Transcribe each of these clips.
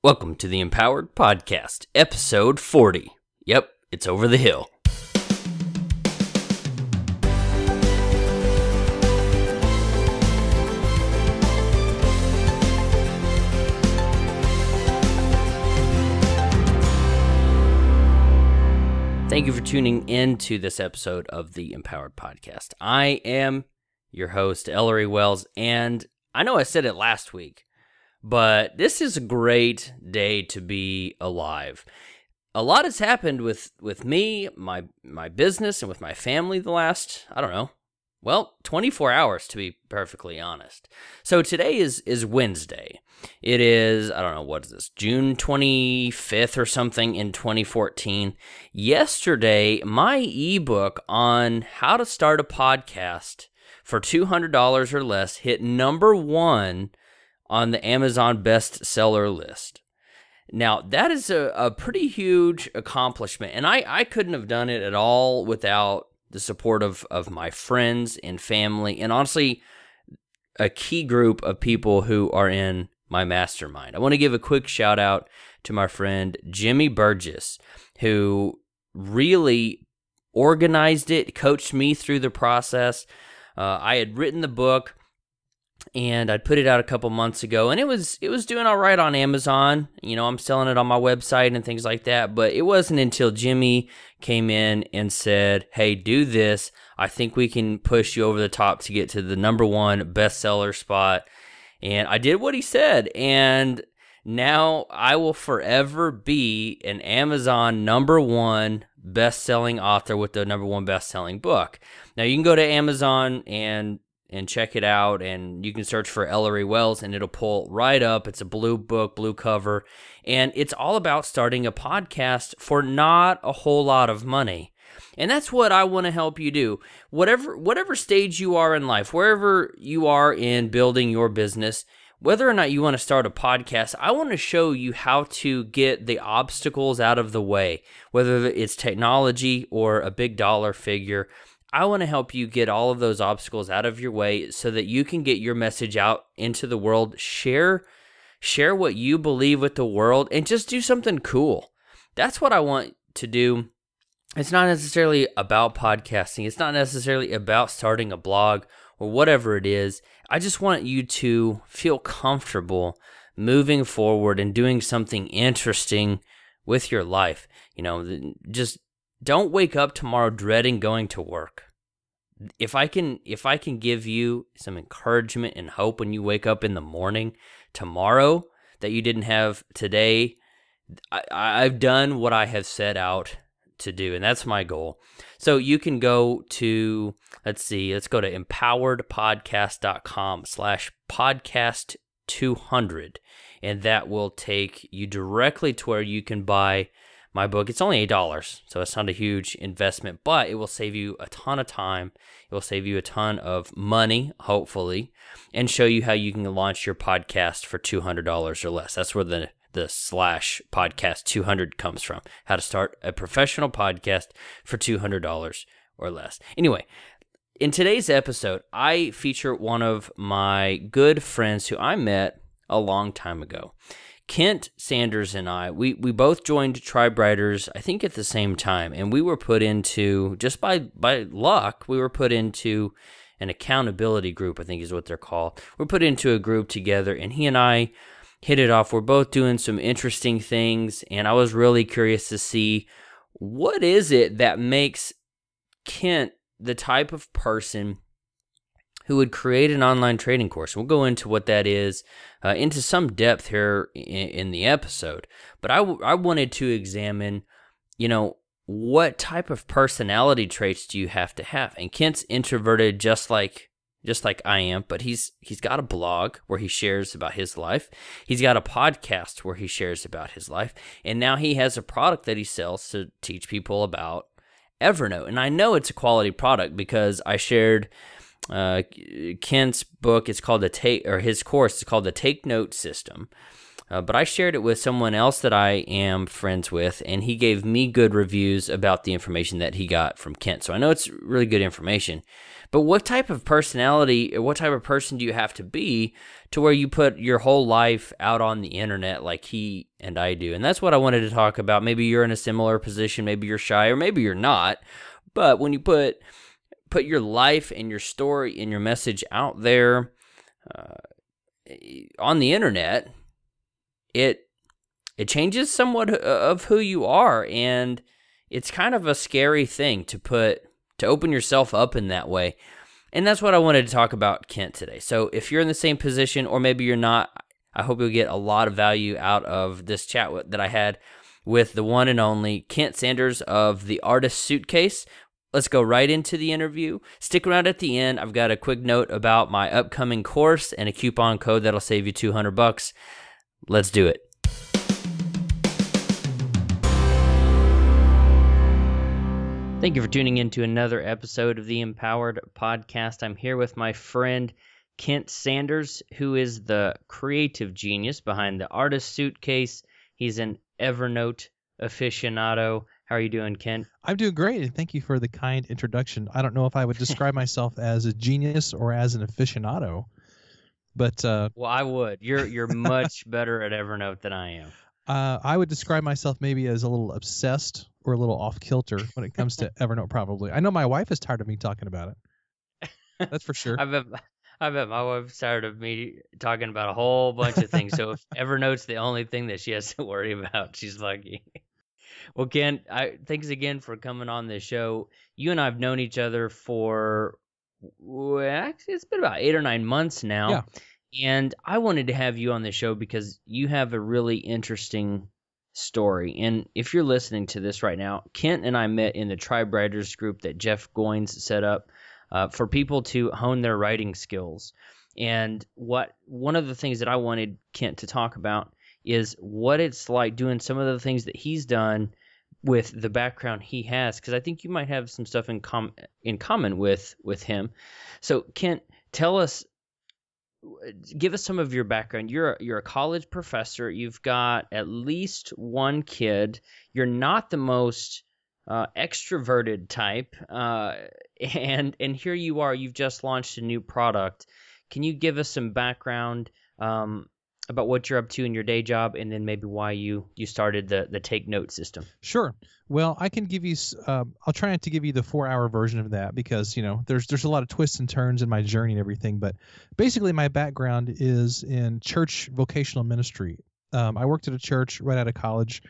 Welcome to the Empowered Podcast, episode 40. Yep, it's over the hill. Thank you for tuning in to this episode of the Empowered Podcast. I am your host, Ellery Wells, and I know I said it last week, but this is a great day to be alive. A lot has happened with me, my business, and with my family the last, 24 hours to be perfectly honest. So today is Wednesday. It is, what is this, June 25th or something in 2014. Yesterday, my ebook on how to start a podcast for $200 or less hit number one on the Amazon bestseller list. Now, that is a pretty huge accomplishment, and I couldn't have done it at all without the support of my friends and family, and honestly, a key group of people who are in my mastermind. I want to give a quick shout out to my friend Jimmy Burgess, who really organized it, coached me through the process. I had written the book, and I'd put it out a couple months ago, and it was doing all right on Amazon. You know, I'm selling it on my website and things like that, but it wasn't until Jimmy came in and said, hey, do this. I think we can push you over the top to get to the number one bestseller spot. And I did what he said, and now I will forever be an Amazon number one best-selling author with the number one best-selling book. Now, you can go to Amazon and check it out, and you can search for Ellery Wells, and it'll pull right up. It's a blue book, blue cover, and it's all about starting a podcast for not a whole lot of money. And that's what I want to help you do. Whatever stage you are in life, wherever you are in building your business, whether or not you want to start a podcast, I want to show you how to get the obstacles out of the way, whether it's technology or a big dollar figure. I want to help you get all of those obstacles out of your way so that you can get your message out into the world, share what you believe with the world, and just do something cool. That's what I want to do. It's not necessarily about podcasting. It's not necessarily about starting a blog or whatever it is. I just want you to feel comfortable moving forward and doing something interesting with your life. You know, just don't wake up tomorrow dreading going to work. If I can give you some encouragement and hope when you wake up in the morning tomorrow that you didn't have today, I've done what I have set out to do, and that's my goal. So you can go to, let's go to empoweredpodcast.com/podcast200, and that will take you directly to where you can buy my book. It's only $8, so it's not a huge investment, but it will save you a ton of time. It will save you a ton of money, hopefully, and show you how you can launch your podcast for $200 or less. That's where the /podcast200 comes from. How to start a professional podcast for $200 or less. Anyway, in today's episode, I feature one of my good friends who I met a long time ago. Kent Sanders and I, we both joined Tribe Writers, I think at the same time, and we were put into, just by luck, we were put into an accountability group, I think is what they're called. We're put into a group together, and he and I hit it off. We're both doing some interesting things, and I was really curious to see what is it that makes Kent the type of person who would create an online trading course. We'll go into what that is into some depth here in the episode. But I wanted to examine, what type of personality traits do you have to have? And Kent's introverted just like I am, but he's got a blog where he shares about his life. He's got a podcast where he shares about his life. And now he has a product that he sells to teach people about Evernote. And I know it's a quality product because I shared Kent's book. It's called his course is called the Take Note System. But I shared it with someone else that I am friends with, and he gave me good reviews about the information that he got from Kent. So I know it's really good information. But what type of personality or what type of person do you have to be to where you put your whole life out on the internet like he and I do? And that's what I wanted to talk about. Maybe you're in a similar position, maybe you're shy, or maybe you're not. But when you put your life and your story and your message out there on the internet, it changes somewhat of who you are, and it's kind of a scary thing to open yourself up in that way. And that's what I wanted to talk about Kent today. So if you're in the same position, or maybe you're not, I hope you'll get a lot of value out of this chat that I had with the one and only Kent Sanders of The Artist's Suitcase. Let's go right into the interview. Stick around at the end. I've got a quick note about my upcoming course and a coupon code that'll save you $200. Let's do it. Thank you for tuning in to another episode of the Empowered Podcast. I'm here with my friend Kent Sanders, who is the creative genius behind The Artist's Suitcase. He's an Evernote aficionado. How are you doing, Kent? I'm doing great, and thank you for the kind introduction. I don't know if I would describe myself as a genius or as an aficionado, but well, I would. You're much better at Evernote than I am. I would describe myself maybe as a little obsessed or a little off kilter when it comes to Evernote. Probably. I know my wife is tired of me talking about it. That's for sure. I bet my wife's tired of me talking about a whole bunch of things. So if Evernote's the only thing that she has to worry about, she's lucky. Well, Ken, thanks again for coming on this show. You and I have known each other for, actually, it's been about 8 or 9 months now. Yeah. And I wanted to have you on the show because you have a really interesting story. And if you're listening to this right now, Kent and I met in the Tribe Writers group that Jeff Goins set up for people to hone their writing skills. And one of the things that I wanted Kent to talk about is what it's like doing some of the things that he's done with the background he has, because I think you might have some stuff in common with him. So, Kent, give us some of your background. You're a college professor. You've got at least one kid. You're not the most extroverted type, and here you are. You've just launched a new product. Can you give us some background about what you're up to in your day job, and then maybe why you started the Take Note system? Sure. Well, I can give you. I'll try not to give you the 4-hour version of that because there's a lot of twists and turns in my journey and everything. But basically, my background is in church vocational ministry. I worked at a church right out of college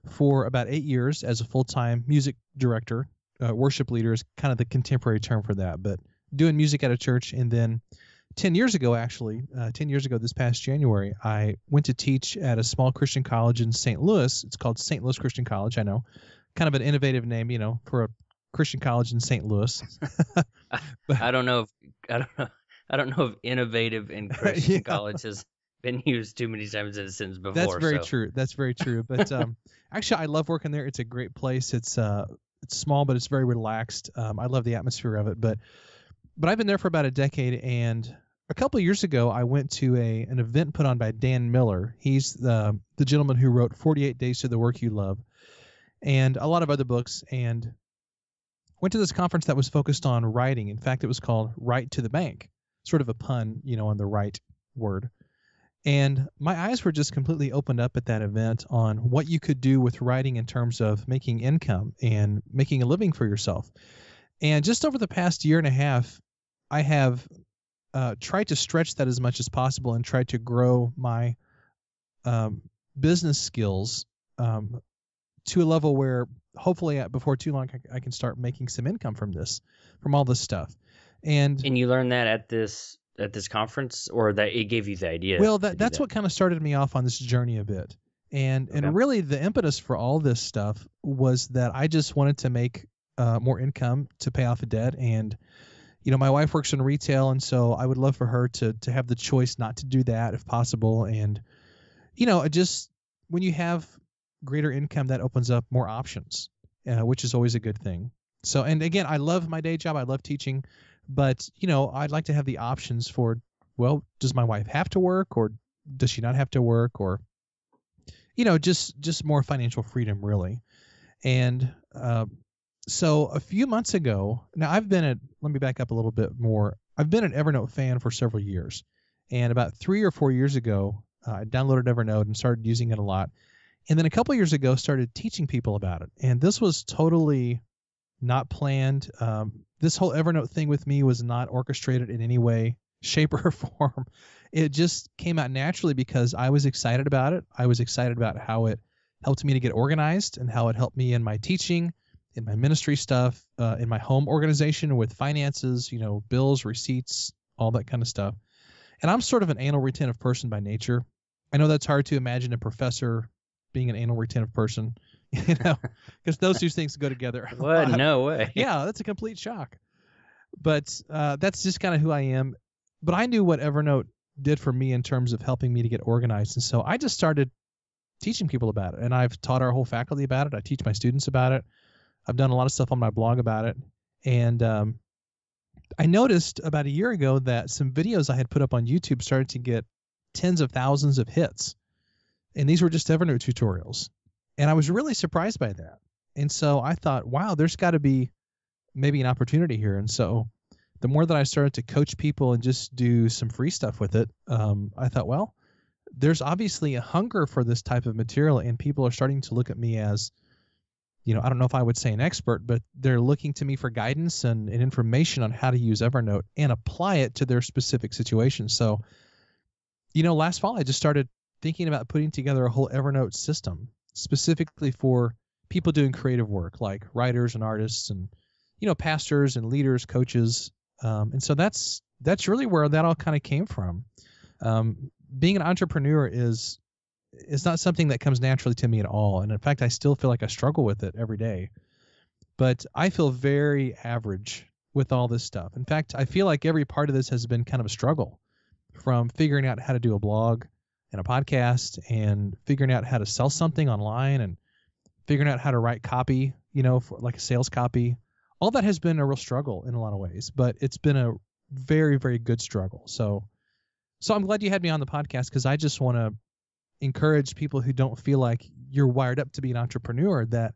for about 8 years as a full-time music director. Worship leader is kind of the contemporary term for that, but doing music at a church. And then 10 years ago, this past January, I went to teach at a small Christian college in St. Louis. It's called St. Louis Christian College. I know, kind of an innovative name, for a Christian college in St. Louis. I don't know if innovative in Christian college has been used too many times in a sentence before. That's very true. That's very true. But actually, I love working there. It's a great place. It's small, but it's very relaxed. I love the atmosphere of it. But I've been there for about a decade, and a couple of years ago, I went to an event put on by Dan Miller. He's the gentleman who wrote 48 Days to the Work You Love and a lot of other books, and went to this conference that was focused on writing. In fact, it was called Write to the Bank, sort of a pun, on the right word. And my eyes were just completely opened up at that event on what you could do with writing in terms of making income and making a living for yourself. And just over the past year and a half, I have tried to stretch that as much as possible and tried to grow my business skills to a level where hopefully before too long I can start making some income from all this stuff. And you learned that at this conference, or that it gave you the idea? Well, that's what kind of started me off on this journey a bit. And really the impetus for all this stuff was that I just wanted to make more income to pay off a debt. And my wife works in retail, and so I would love for her to have the choice not to do that if possible. And just when you have greater income, that opens up more options, which is always a good thing. So, and again, I love my day job. I love teaching, but I'd like to have the options for, well, does my wife have to work, or does she not have to work, or just more financial freedom, really. And so a few months ago, now let me back up a little bit more. I've been an Evernote fan for several years. And about 3 or 4 years ago, I downloaded Evernote and started using it a lot. And then a couple years ago, started teaching people about it. And this was totally not planned. This whole Evernote thing with me was not orchestrated in any way, shape, or form. It just came out naturally because I was excited about it. I was excited about how it helped me to get organized and how it helped me in my teaching, in my ministry stuff, in my home organization with finances, bills, receipts, all that kind of stuff. And I'm sort of an anal retentive person by nature. I know that's hard to imagine a professor being an anal retentive person, because those two things go together. What? No way. Yeah, that's a complete shock. But that's just kind of who I am. But I knew what Evernote did for me in terms of helping me to get organized. And so I just started teaching people about it. And I've taught our whole faculty about it. I teach my students about it. I've done a lot of stuff on my blog about it. And I noticed about a year ago that some videos I had put up on YouTube started to get tens of thousands of hits. And these were just Evernote tutorials. And I was really surprised by that. And so I thought, wow, there's got to be maybe an opportunity here. And so the more that I started to coach people and just do some free stuff with it, I thought, well, there's obviously a hunger for this type of material, and people are starting to look at me as, I don't know if I would say an expert, but they're looking to me for guidance and information on how to use Evernote and apply it to their specific situation. So, last fall, I just started thinking about putting together a whole Evernote system specifically for people doing creative work, like writers and artists and, pastors and leaders, coaches. And so that's really where that all kind of came from. Being an entrepreneur is not something that comes naturally to me at all. And in fact, I still feel like I struggle with it every day. But I feel very average with all this stuff. In fact, I feel like every part of this has been kind of a struggle, from figuring out how to do a blog and a podcast and figuring out how to sell something online and figuring out how to write copy, for like a sales copy. All that has been a real struggle in a lot of ways, but it's been a very, very good struggle. So I'm glad you had me on the podcast, because I just want to encourage people who don't feel like you're wired up to be an entrepreneur that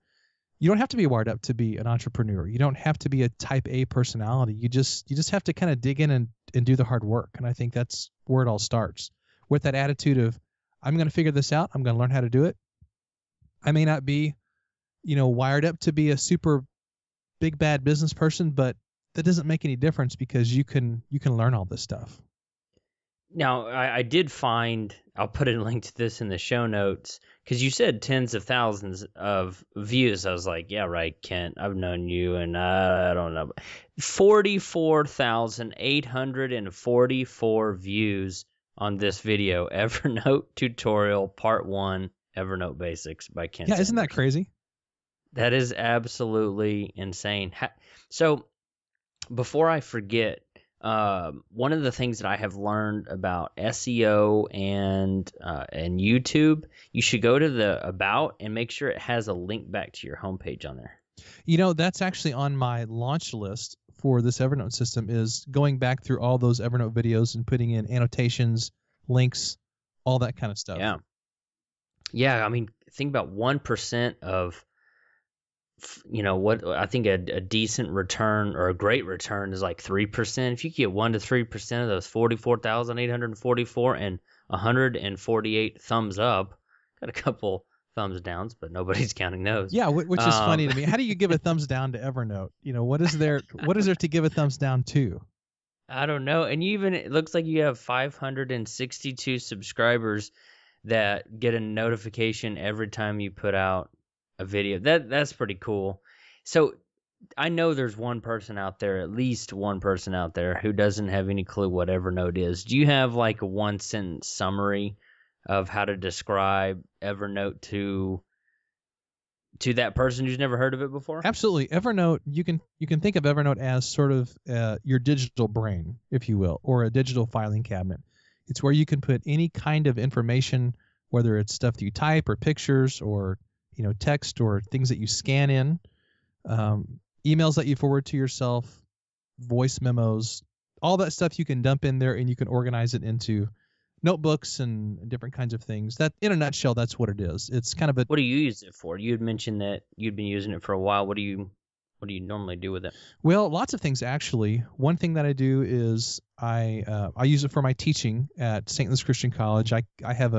you don't have to be wired up to be an entrepreneur. You don't have to be a type A personality. You just have to kind of dig in and do the hard work. And I think that's where it all starts, with that attitude of, I'm going to figure this out. I'm going to learn how to do it. I may not be, wired up to be a super big bad business person, but that doesn't make any difference, because you can learn all this stuff. Now, I did find, I'll put a link to this in the show notes, because you said tens of thousands of views. I was like, yeah, right, Kent, I've known you, and I don't know. 44,844 views on this video, Evernote Tutorial Part 1, Evernote Basics by Kent. Yeah, isn't that crazy? That is absolutely insane. So, before I forget, one of the things that I have learned about SEO and YouTube, you should go to the About and make sure it has a link back to your homepage on there. That's actually on my launch list for this Evernote system, is going back through all those Evernote videos and putting in annotations, links, all that kind of stuff. Yeah. I mean, think about 1% of, what I think a decent return or a great return is like 3%. If you get 1 to 3% of those 44,844 and 148 thumbs up, got a couple thumbs downs, but nobody's counting those. Yeah, which is funny to me. How do you give a thumbs down to Evernote? What is there to give a thumbs down to? I don't know. And it looks like you have 562 subscribers that get a notification every time you put out a video. That's pretty cool. So I know there's one person out there, at least one person out there, who doesn't have any clue what Evernote is. Do you have like a 1-sentence summary of how to describe Evernote to that person who's never heard of it before? Absolutely. Evernote, you can think of Evernote as sort of your digital brain, if you will, or a digital filing cabinet. It's where you can put any kind of information, whether it's stuff that you type or pictures or text or things that you scan in, emails that you forward to yourself, voice memos, all that stuff you can dump in there, and you can organize it into notebooks and different kinds of things. That, in a nutshell, that's what it is. It's kind of a What do you use it for? You had mentioned that you'd been using it for a while. What do you normally do with it? Well, lots of things actually. One thing that I do is I use it for my teaching at St. Louis Christian College. I have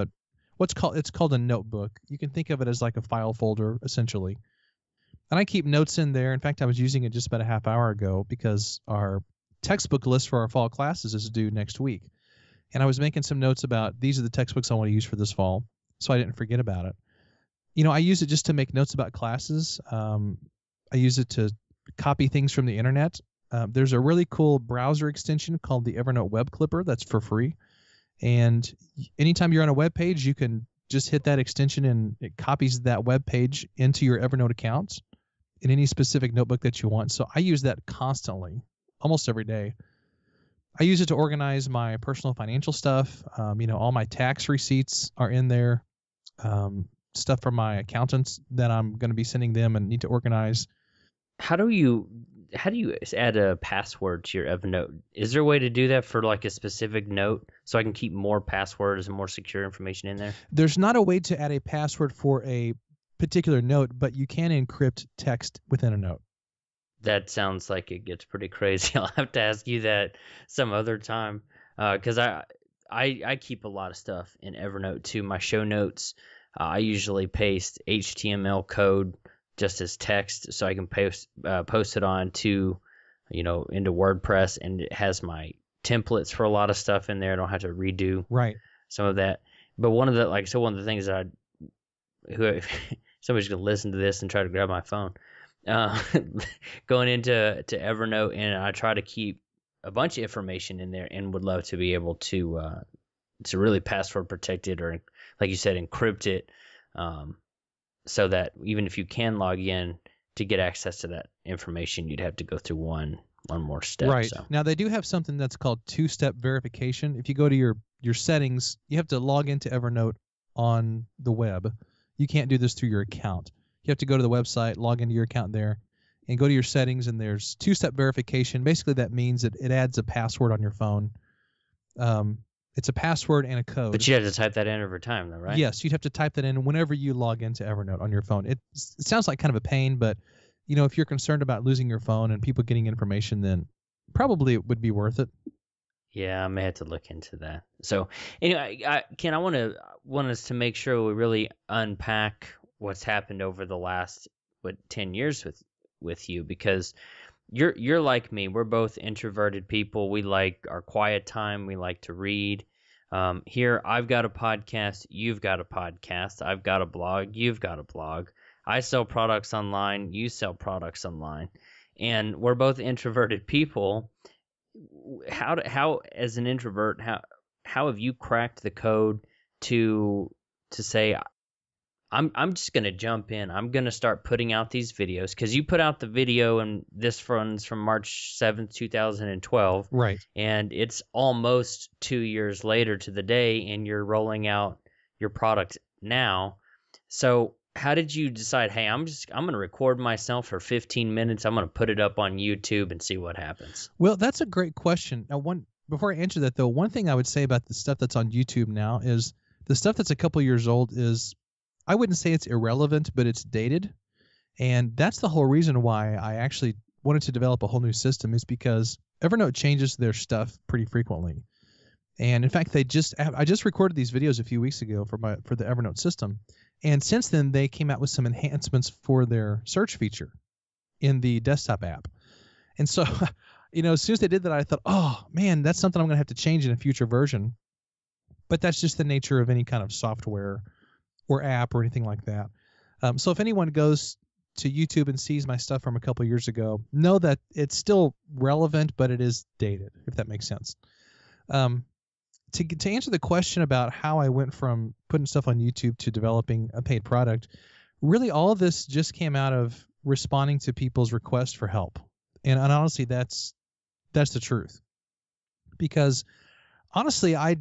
it's called a notebook. You can think of it as like a file folder essentially. And I keep notes in there. In fact, I was using it just about a half hour ago because our textbook list for our fall classes is due next week. And I was making some notes about these are the textbooks I want to use for this fall, so I didn't forget about it. I use it just to make notes about classes. I use it to copy things from the internet. There's a really cool browser extension called the Evernote Web Clipper that's for free. And anytime you're on a web page, you can just hit that extension and it copies that web page into your Evernote account in any specific notebook that you want. So I use that constantly, almost every day. I use it to organize my personal financial stuff. All my tax receipts are in there. Stuff from my accountants that I'm going to be sending them and need to organize. How do you add a password to your Evernote? Is there a way to do that for like a specific note so I can keep more passwords and more secure information in there? There's not a way to add a password for a particular note, but you can encrypt text within a note. That sounds like it gets pretty crazy. I'll have to ask you that some other time because I keep a lot of stuff in Evernote too. My show notes, I usually paste HTML code just as text so I can post it on to, into WordPress, and it has my templates for a lot of stuff in there. I don't have to redo some of that. But one of the things that somebody's gonna listen to this and try to grab my phone. Going into Evernote, and I try to keep a bunch of information in there, and would love to be able to really password protect it, or like you said, encrypt it, so that even if you can log in to get access to that information, you'd have to go through one more step. Right. So. Now they do have something that's called two-step verification. If you go to your settings, you have to log into Evernote on the web. You can't do this through your account. You have to go to the website, log into your account there, and go to your settings, and there's two-step verification. Basically, that means that it adds a password on your phone. It's a password and a code. But you have to type that in over time, though, right? Yes, you'd have to type that in whenever you log into Evernote on your phone. It sounds like kind of a pain, but if you're concerned about losing your phone and people getting information, then probably it would be worth it. Yeah, I may have to look into that. So anyway, Ken, I want us to make sure we really unpack what's happened over the last 10 years with you, because you're like me. We're both introverted people. We like our quiet time. We like to read. Here, I've got a podcast. You've got a podcast. I've got a blog. You've got a blog. I sell products online. You sell products online. And we're both introverted people. How as an introvert, how have you cracked the code to say, I'm just going to jump in. I'm going to start putting out these videos, because you put out the video, and this runs from March 7th, 2012. Right. And it's almost 2 years later to the day, and you're rolling out your product now. So how did you decide, hey, I'm going to record myself for 15 minutes. I'm going to put it up on YouTube and see what happens? Well, that's a great question. Now, before I answer that, though, one thing I would say about the stuff that's on YouTube now is the stuff that's a couple years old is, I wouldn't say it's irrelevant, but it's dated. And that's the whole reason why I actually wanted to develop a whole new system, is because Evernote changes their stuff pretty frequently. And in fact, I just recorded these videos a few weeks ago for the Evernote system. And since then, they came out with some enhancements for their search feature in the desktop app. And so, as soon as they did that, I thought, oh man, that's something I'm going to have to change in a future version. But that's just the nature of any kind of software or app or anything like that. So if anyone goes to YouTube and sees my stuff from a couple years ago, know that it's still relevant, but it is dated, if that makes sense. To answer the question about how I went from putting stuff on YouTube to developing a paid product, really all of this just came out of responding to people's requests for help. And honestly, that's the truth. Because honestly, I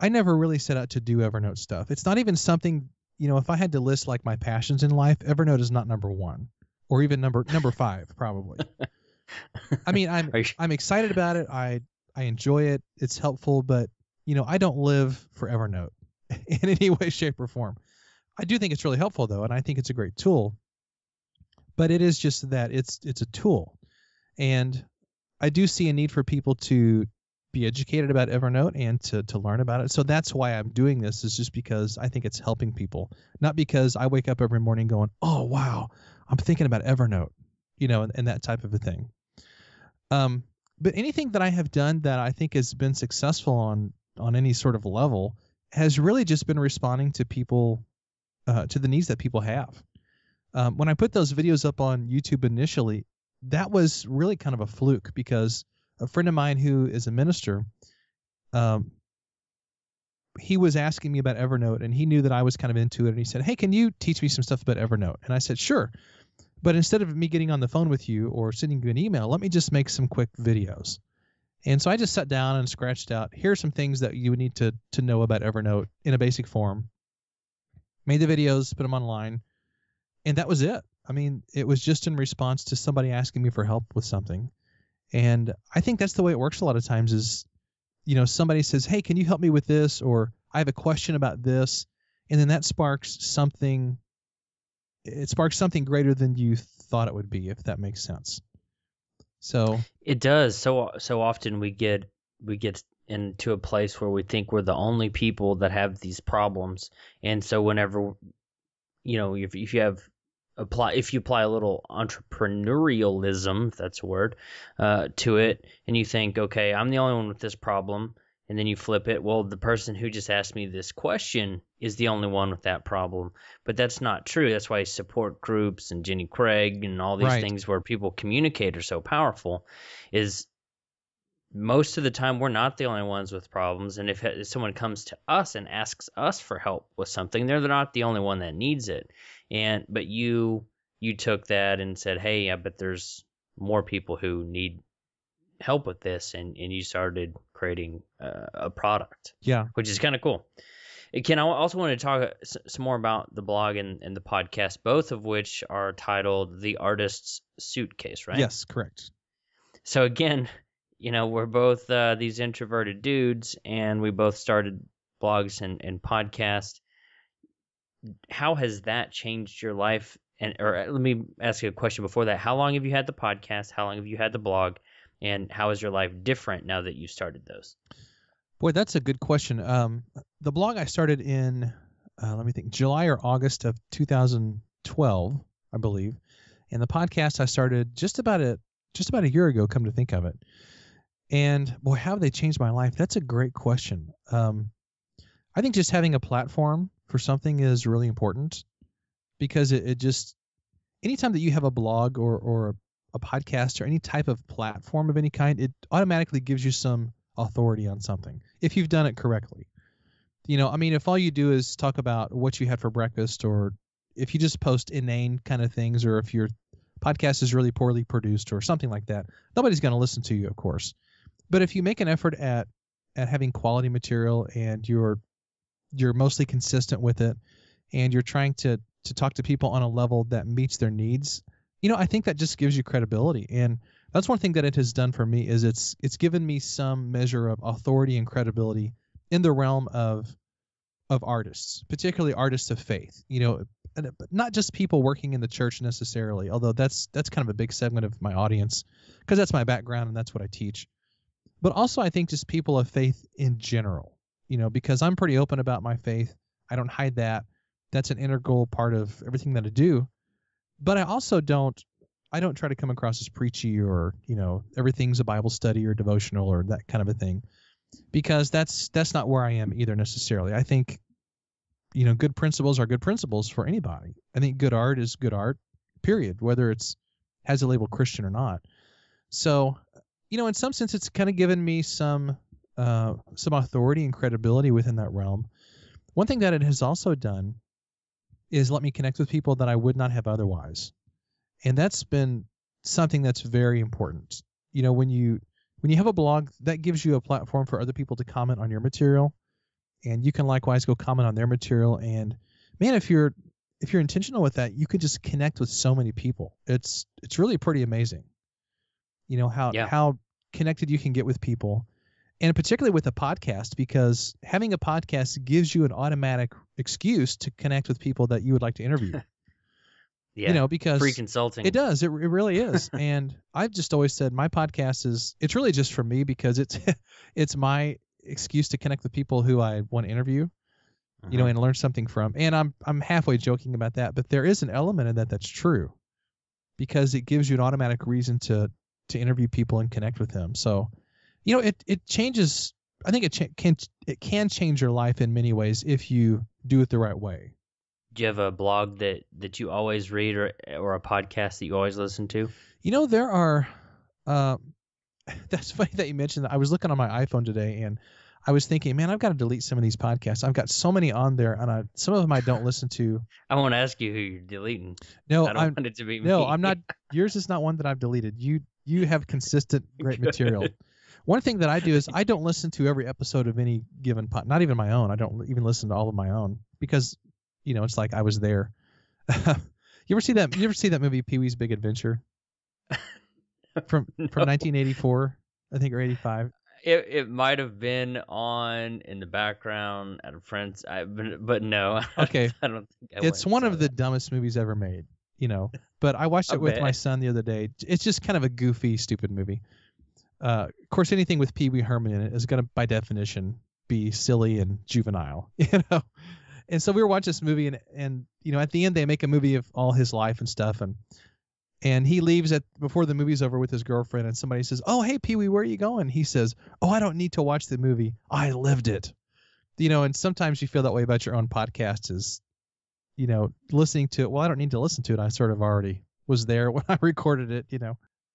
never really set out to do Evernote stuff. It's not even something, if I had to list like my passions in life, Evernote is not number one, or even number 5 probably. I mean, I'm excited about it. I enjoy it. It's helpful, but I don't live for Evernote in any way, shape, or form. I do think it's really helpful, though, and I think it's a great tool. But it is just that it's a tool. And I do see a need for people to be educated about Evernote and to learn about it. So that's why I'm doing this, is just because I think it's helping people, not because I wake up every morning going, oh, wow, I'm thinking about Evernote, and that type of a thing. But anything that I have done that I think has been successful on any sort of level has really just been responding to people, to the needs that people have. When I put those videos up on YouTube initially, that was really kind of a fluke, because a friend of mine who is a minister, he was asking me about Evernote, and he knew that I was kind of into it, and he said, hey, can you teach me some stuff about Evernote? And I said, sure. But instead of me getting on the phone with you or sending you an email, let me just make some quick videos. And so I just sat down and scratched out, here are some things that you would need to know about Evernote in a basic form. Made the videos, put them online, and that was it. I mean, it was just in response to somebody asking me for help with something. And I think that's the way it works a lot of times is, somebody says, hey, can you help me with this? Or I have a question about this. And then that sparks something. It sparks something greater than you thought it would be, if that makes sense. So it does. So often we get into a place where we think we're the only people that have these problems. And so whenever, if you apply a little entrepreneurialism, if that's a word, to it, and you think, okay, I'm the only one with this problem, and then you flip it, well, the person who just asked me this question is the only one with that problem. But that's not true. That's why support groups and Jenny Craig and all these things where people communicate are so powerful, is most of the time we're not the only ones with problems. And if someone comes to us and asks us for help with something, they're not the only one that needs it. But you took that and said, hey, I bet there's more people who need help with this, and you started creating a product. Yeah, which is kind of cool. Ken, I also want to talk some more about the blog and the podcast, both of which are titled The Artist's Suitcase, right? Yes, correct. So again, we're both these introverted dudes, and we both started blogs and podcasts. How has that changed your life? Or let me ask you a question before that. How long have you had the podcast? How long have you had the blog? And how is your life different now that you started those? Boy, that's a good question. The blog I started in, let me think, July or August of 2012, I believe. And the podcast I started just about a year ago, come to think of it. And boy, how have they changed my life? That's a great question. I think just having a platform for something is really important, because it just, anytime that you have a blog or a podcast or any type of platform of any kind, it automatically gives you some authority on something if you've done it correctly. If all you do is talk about what you had for breakfast, or if you just post inane kind of things, or if your podcast is really poorly produced or something like that, nobody's going to listen to you, of course. But if you make an effort at having quality material, and you're mostly consistent with it, and you're trying to talk to people on a level that meets their needs, I think that just gives you credibility. And that's one thing that it has done for me, is it's given me some measure of authority and credibility in the realm of artists, particularly artists of faith, but not just people working in the church necessarily, although that's kind of a big segment of my audience, because that's my background and that's what I teach. But also I think just people of faith in general, because I'm pretty open about my faith. I don't hide that. That's an integral part of everything that I do. But I also don't try to come across as preachy, or, everything's a Bible study or devotional or that kind of a thing, because that's not where I am either necessarily. I think, good principles are good principles for anybody. I think good art is good art, period, whether it's has a label Christian or not. So, in some sense, it's kind of given me some authority and credibility within that realm. One thing that it has also done is let me connect with people that I would not have otherwise. And that's been something that's very important. When you have a blog, that gives you a platform for other people to comment on your material, and you can likewise go comment on their material. And man, if you're intentional with that, you could just connect with so many people. It's really pretty amazing. How connected you can get with people. And particularly with a podcast, because having a podcast gives you an automatic excuse to connect with people that you would like to interview. Yeah. Because free consulting. It does. It really is. And I've just always said my podcast it's really just for me, because it's my excuse to connect with people who I want to interview, and learn something from. And I'm halfway joking about that, but there is an element in that that's true, because it gives you an automatic reason to interview people and connect with them. So, it changes. I think it can change your life in many ways if you do it the right way. Do you have a blog that you always read, or a podcast that you always listen to? There are. That's funny that you mentioned that. I was looking on my iPhone today, and I was thinking, man, I've got to delete some of these podcasts. I've got so many on there, and some of them I don't listen to. I won't ask you who you're deleting. No, I don't want it to be me. No, I'm not. Yours is not one that I've deleted. You have consistent, great material. One thing that I do is I don't listen to every episode of any given not even my own. I don't even listen to all of my own, because, it's like I was there. You ever see that movie Pee-wee's Big Adventure? From 1984, I think, or 85. It might have been on in the background at a friend's, but no. Okay. I don't think it's one of the dumbest movies ever made, But I watched it with my son the other day. It's just kind of a goofy, stupid movie. Of course, anything with Pee Wee Herman in it is going to, by definition, be silly and juvenile, And so we were watching this movie, and at the end they make a movie of all his life and stuff, and he leaves before the movie's over with his girlfriend, and somebody says, "Oh, hey, Pee Wee, where are you going?" He says, "Oh, I don't need to watch the movie. I lived it." And sometimes you feel that way about your own podcast, is, listening to it. Well, I don't need to listen to it. I sort of already was there when I recorded it,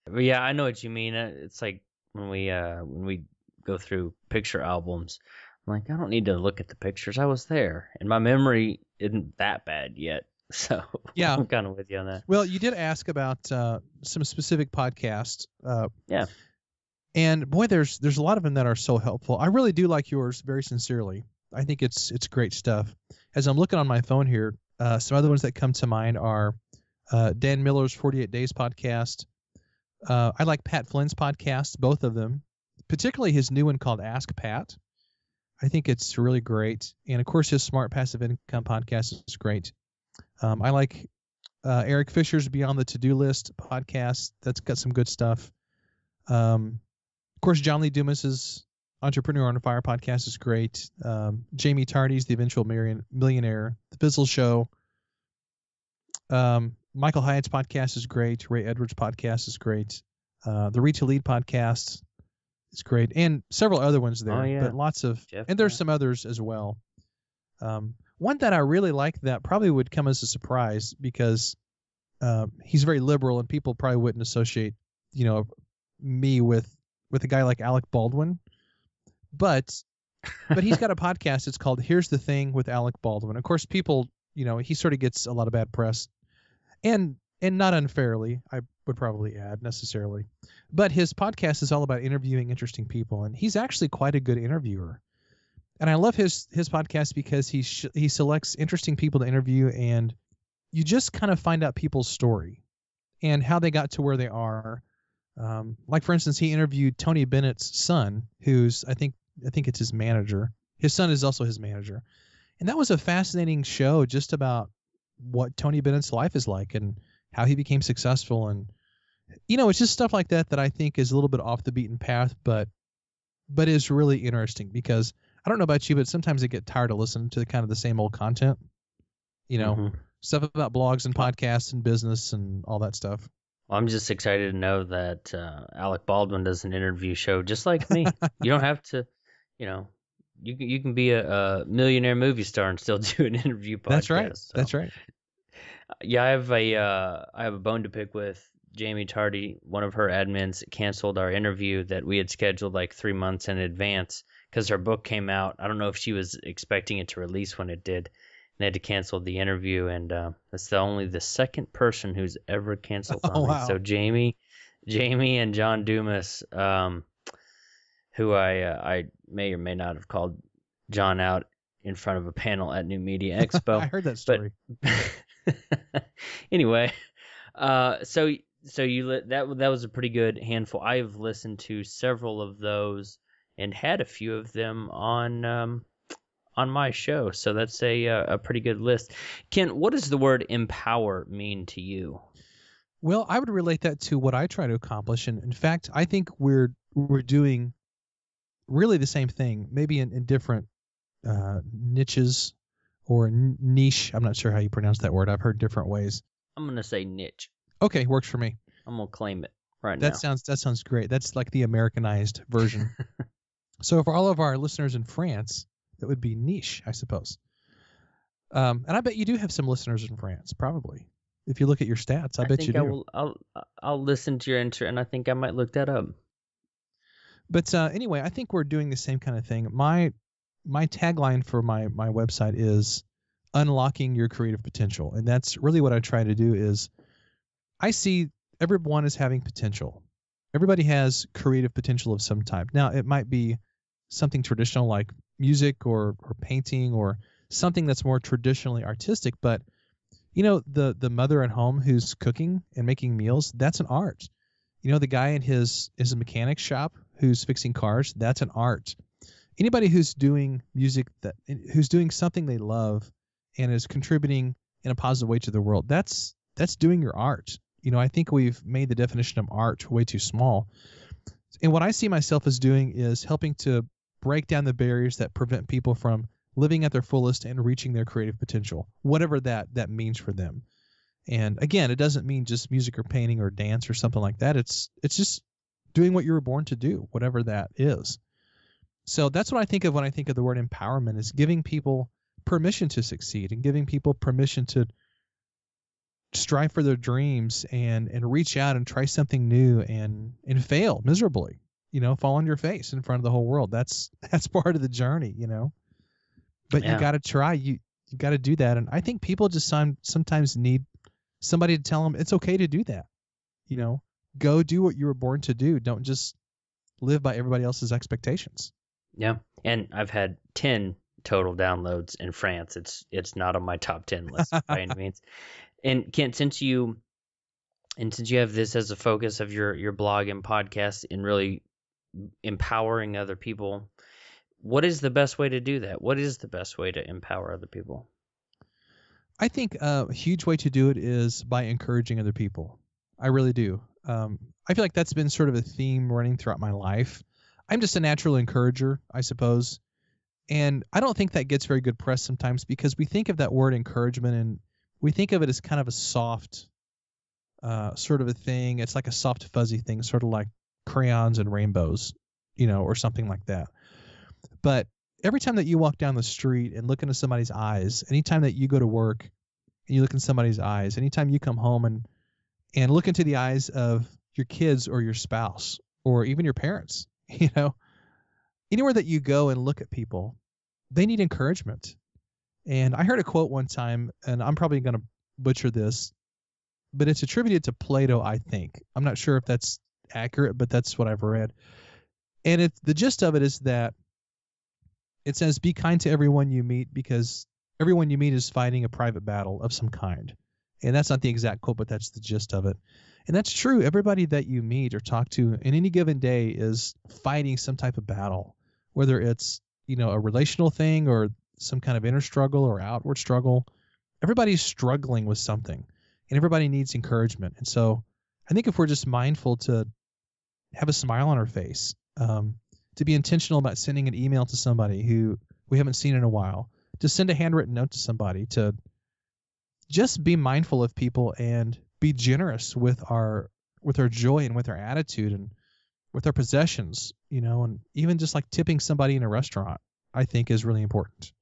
But yeah, I know what you mean. It's like when we go through picture albums. I'm like, I don't need to look at the pictures. I was there, and my memory isn't that bad yet. So yeah, I'm kind of with you on that. Well, you did ask about some specific podcasts. Yeah. And boy, there's a lot of them that are so helpful. I really do like yours, very sincerely. I think it's great stuff. As I'm looking on my phone here, some other ones that come to mind are Dan Miller's 48 Days podcast. I like Pat Flynn's podcast, both of them, particularly his new one called Ask Pat. I think it's really great. And of course, his Smart Passive Income podcast is great. I like Eric Fisher's Beyond the To-Do List podcast. That's got some good stuff. Of course, John Lee Dumas's Entrepreneur on Fire podcast is great. Jamie Tardy's The Eventual Millionaire. The Bizzle Show. Michael Hyatt's podcast is great. Ray Edwards' podcast is great. The Read to Lead podcast is great. And several other ones there. Oh, yeah. But lots of... Jeff, and there's some others as well. One that I really like that probably would come as a surprise, because he's very liberal and people probably wouldn't associate, me with a guy like Alec Baldwin. But he's got a podcast. It's called Here's the Thing with Alec Baldwin. Of course, people, he sort of gets a lot of bad press, and not unfairly, I would probably add, necessarily. But his podcast is all about interviewing interesting people, and he's actually quite a good interviewer. And I love his podcast because he selects interesting people to interview, and you just kind of find out people's story and how they got to where they are. Like, for instance, he interviewed Tony Bennett's son, who's I think it's his manager. His son is also his manager, and that was a fascinating show, just about what Tony Bennett's life is like and how he became successful. And it's just stuff like that I think is a little bit off the beaten path, but is really interesting, because I don't know about you, but sometimes I get tired of listening to kind of the same old content, stuff about blogs and podcasts and business and all that stuff. Well, I'm just excited to know that Alec Baldwin does an interview show just like me. You don't have to, you can be a millionaire movie star and still do an interview podcast. That's right. So. That's right. Yeah, I have a bone to pick with Jamie Tardy. One of her admins canceled our interview that we had scheduled like 3 months in advance, because her book came out. I don't know if she was expecting it to release when it did. They had to cancel the interview, and that's only the second person who's ever canceled on me. So Jamie and John Dumas, who I may or may not have called John out in front of a panel at New Media Expo. I heard that story. But anyway, so that was a pretty good handful. I've listened to several of those, and had a few of them on my show. So that's a pretty good list. Ken, what does the word empower mean to you? Well, I would relate that to what I try to accomplish, and in fact, I think we're doing really the same thing, maybe in different niches or niche. I'm not sure how you pronounce that word. I've heard different ways. I'm gonna say niche. Okay, works for me. I'm gonna claim it right That now. sounds great. That's like the Americanized version. So for all of our listeners in France, that would be niche, I suppose. And I bet you do have some listeners in France, probably. If you look at your stats, I bet you do. I'll listen to your answer, and I think I might look that up. But anyway, I think we're doing the same kind of thing. My tagline for my website is unlocking your creative potential, and that's really what I try to do. Is I see everyone as having potential. Everybody has creative potential of some type. Now, it might be something traditional like music or painting or something that's more traditionally artistic, but the mother at home who's cooking and making meals, that's an art. The guy in his mechanic shop who's fixing cars, that's an art. Anybody who's doing music, who's doing something they love and is contributing in a positive way to the world, that's doing your art. I think we've made the definition of art way too small. And what I see myself as doing is helping to break down the barriers that prevent people from living at their fullest and reaching their creative potential, whatever that means for them. And again, it doesn't mean just music or painting or dance or something like that. It's just doing what you were born to do, whatever that is. So that's what I think of when I think of the word empowerment, is giving people permission to succeed and giving people permission to strive for their dreams and reach out and try something new and fail miserably, fall on your face in front of the whole world. That's part of the journey, but you got to try, you got to do that. And I think people just sometimes need somebody to tell them it's okay to do that. Go do what you were born to do. Don't just live by everybody else's expectations. Yeah. And I've had 10 total downloads in France. It's not on my top 10 list by any means. And Kent, since you have this as a focus of your blog and podcast and really empowering other people, what is the best way to do that? What is the best way to empower other people? I think a huge way to do it is by encouraging other people. I really do. I feel like that's been sort of a theme running throughout my life. I'm just a natural encourager, I suppose. And I don't think that gets very good press sometimes because we think of that word encouragement and we think of it as kind of a soft sort of a thing. It's like a soft, fuzzy thing, sort of like crayons and rainbows, or something like that. But every time that you walk down the street and look into somebody's eyes, anytime that you go to work and you look in somebody's eyes, anytime you come home and look into the eyes of your kids or your spouse or even your parents, anywhere that you go and look at people, they need encouragement. And I heard a quote one time, and I'm probably going to butcher this, but it's attributed to Plato, I think. I'm not sure if that's accurate, but that's what I've read. And the gist of it is that it says, be kind to everyone you meet because everyone you meet is fighting a private battle of some kind. And that's not the exact quote, but that's the gist of it. And that's true. Everybody that you meet or talk to in any given day is fighting some type of battle, whether it's, a relational thing or some kind of inner struggle or outward struggle. Everybody's struggling with something and everybody needs encouragement. And so I think if we're just mindful to have a smile on our face, to be intentional about sending an email to somebody who we haven't seen in a while, to send a handwritten note to somebody, to just be mindful of people and be generous with our joy and with our attitude and with our possessions, and even just like tipping somebody in a restaurant, I think is really important.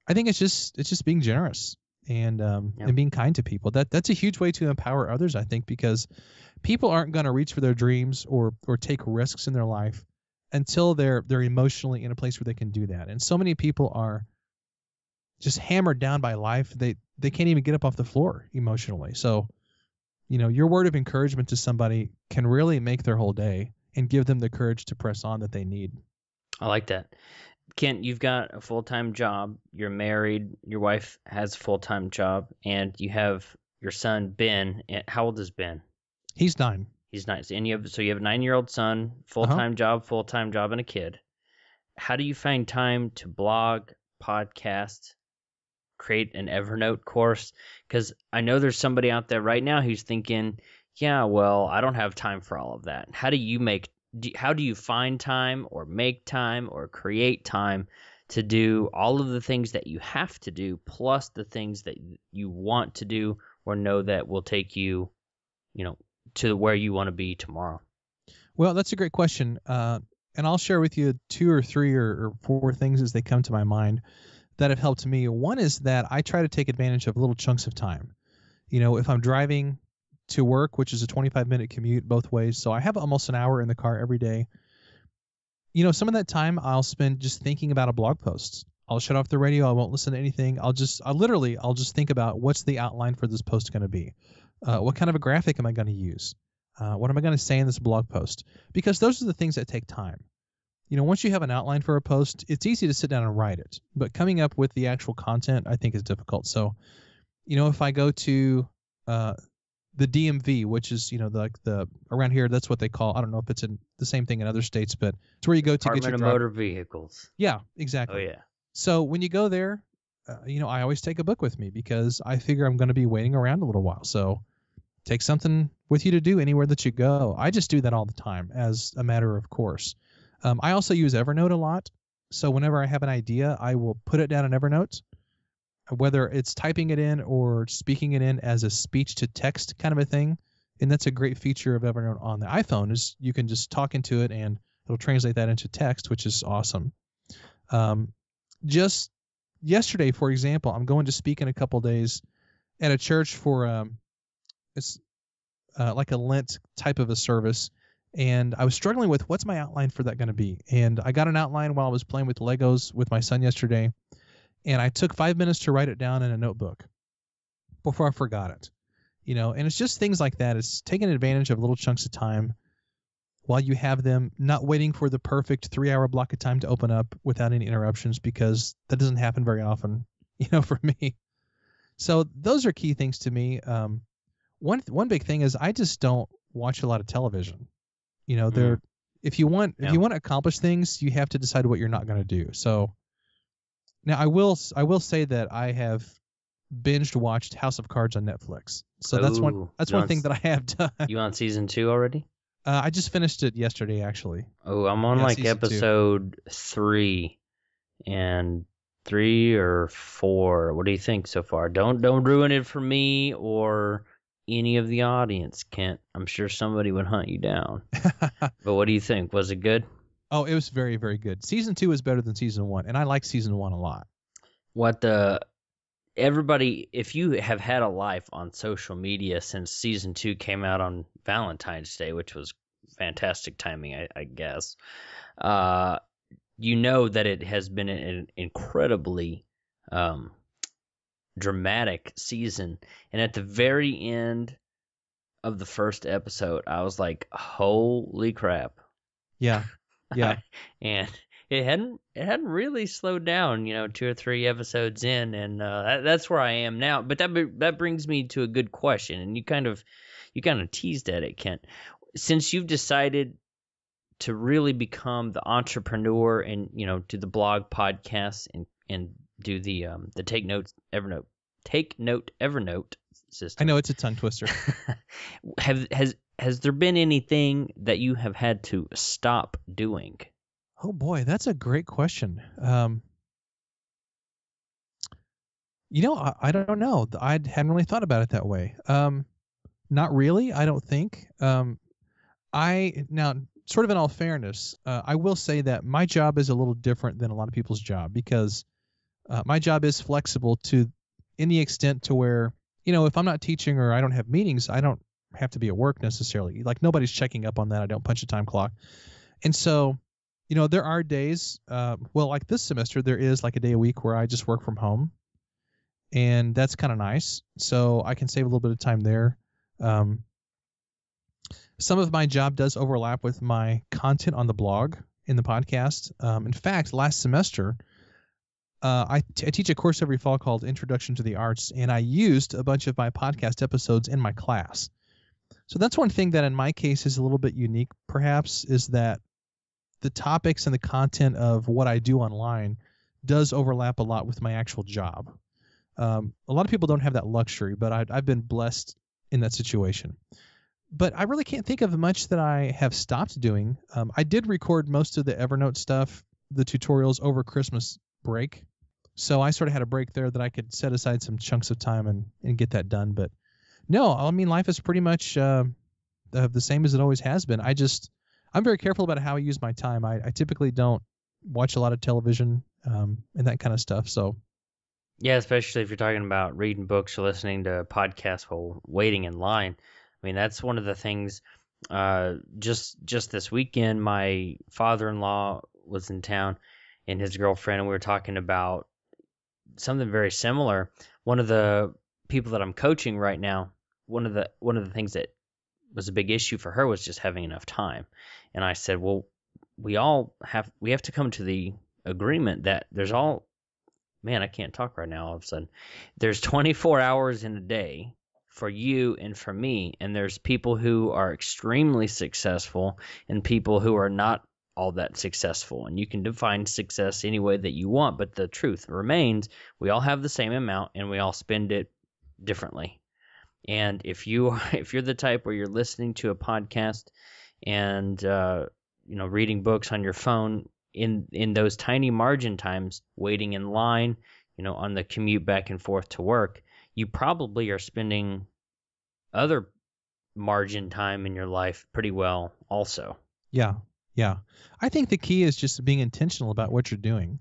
I think it's just being generous and being kind to people. That's a huge way to empower others, I think, because people aren't going to reach for their dreams or take risks in their life until they're emotionally in a place where they can do that. And so many people are just hammered down by life. They can't even get up off the floor emotionally. So, your word of encouragement to somebody can really make their whole day and give them the courage to press on that they need. I like that. Kent, you've got a full-time job. You're married. Your wife has a full-time job, and you have your son, Ben. How old is Ben? He's 9. He's 9. And you have a 9-year-old son, full-time job, and a kid. how do you find time to blog, podcast, create an Evernote course? Because I know there's somebody out there right now who's thinking, yeah, well, I don't have time for all of that. How do you find time or make time or create time to do all of the things that you have to do, plus the things that you want to do or know that will take you, to where you want to be tomorrow? Well, that's a great question. And I'll share with you 2 or 3 or 4 things as they come to my mind that have helped me. One is that I try to take advantage of little chunks of time. If I'm driving to work, which is a 25-minute commute both ways, so I have almost an hour in the car every day. Some of that time I'll spend just thinking about a blog post. I'll shut off the radio. I won't listen to anything. I'll just think about what's the outline for this post going to be. What kind of a graphic am I going to use? What am I going to say in this blog post? Because those are the things that take time. Once you have an outline for a post, it's easy to sit down and write it. But coming up with the actual content, I think, is difficult. So, if I go to the DMV, which is, the around here, that's what they call, I don't know if it's the same thing in other states, but it's where you go to get your Department of Motor Vehicles. Yeah, exactly. Oh, yeah. So when you go there, I always take a book with me because I figure I'm going to be waiting around a little while. So take something with you to do anywhere that you go. I just do that all the time as a matter of course. I also use Evernote a lot. So whenever I have an idea, I will put it down in Evernote, whether it's typing it in or speaking it in as a speech to text kind of a thing. And that's a great feature of Evernote on the iPhone is you can just talk into it and it'll translate that into text, which is awesome. Just yesterday, for example, I'm going to speak in a couple days at a church for it's like a Lent type of a service. And I was struggling with what's my outline for that going to be. And I got an outline while I was playing with Legos with my son yesterday. And I took 5 minutes to write it down in a notebook before I forgot it. And it's just things like that. It's taking advantage of little chunks of time while you have them, not waiting for the perfect 3-hour block of time to open up without any interruptions, because that doesn't happen very often, for me. So those are key things to me. One big thing is I just don't watch a lot of television. If you want to accomplish things, you have to decide what you're not going to do. So now I will say that I have binged watched House of Cards on Netflix. So that's one thing that I have done. You on season 2 already? I just finished it yesterday, actually. Oh, I'm on episode 3 and 3 or 4. What do you think so far? Don't ruin it for me or any of the audience, Kent. I'm sure somebody would hunt you down. But what do you think? Was it good? Oh, it was very, very good. Season 2 is better than season 1, and I like season 1 a lot. Everybody, if you have had a life on social media since season 2 came out on Valentine's Day, which was fantastic timing, I guess, you know that it has been an incredibly dramatic season. And at the very end of the first episode, I was like, holy crap. Yeah. Yeah. And it hadn't really slowed down, 2 or 3 episodes in, and that's where I am now. But that brings me to a good question, and you kind of teased at it, Kent. Since you've decided to really become the entrepreneur and do the blog podcast and do the Take Note Evernote system. I know it's a tongue twister. Has there been anything that you have had to stop doing? Oh boy, that's a great question. I don't know. I hadn't really thought about it that way. Not really, I don't think. Now, sort of in all fairness, I will say that my job is a little different than a lot of people's job because my job is flexible in the extent to where, if I'm not teaching or I don't have meetings, I don't have to be at work necessarily. Like nobody's checking up on that. I don't punch a time clock. And so, there are days, like this semester, there is like a day a week where I just work from home, and that's kind of nice. So I can save a little bit of time there. Some of my job does overlap with my content on the blog in the podcast. In fact, last semester, I teach a course every fall called Introduction to the Arts, and I used a bunch of my podcast episodes in my class. So that's one thing that in my case is a little bit unique, perhaps, is that the topics and the content of what I do online does overlap a lot with my actual job. A lot of people don't have that luxury, but I've been blessed in that situation. But I really can't think of much that I have stopped doing. I did record most of the Evernote stuff, the tutorials over Christmas break. So I sort of had a break there that I could set aside some chunks of time and get that done. But no, I mean, life is pretty much the same as it always has been. I'm very careful about how I use my time. I typically don't watch a lot of television and that kind of stuff. So Yeah, especially if you're talking about reading books or listening to podcasts while waiting in line. I mean, that's one of the things. Just this weekend, my father-in-law was in town and his girlfriend, and we were talking about something very similar. One of the people that I'm coaching right now, one of the things that was a big issue for her was just having enough time. And I said, well, we have to come to the agreement that man, I can't talk right now all of a sudden. There's 24 hours in a day for you and for me, and there's people who are extremely successful and people who are not all that successful, and you can define success any way that you want, but the truth remains we all have the same amount and we all spend it differently. And if you're the type where you're listening to a podcast and reading books on your phone in those tiny margin times, waiting in line, on the commute back and forth to work, you probably are spending other margin time in your life pretty well also. Yeah. I think the key is just being intentional about what you're doing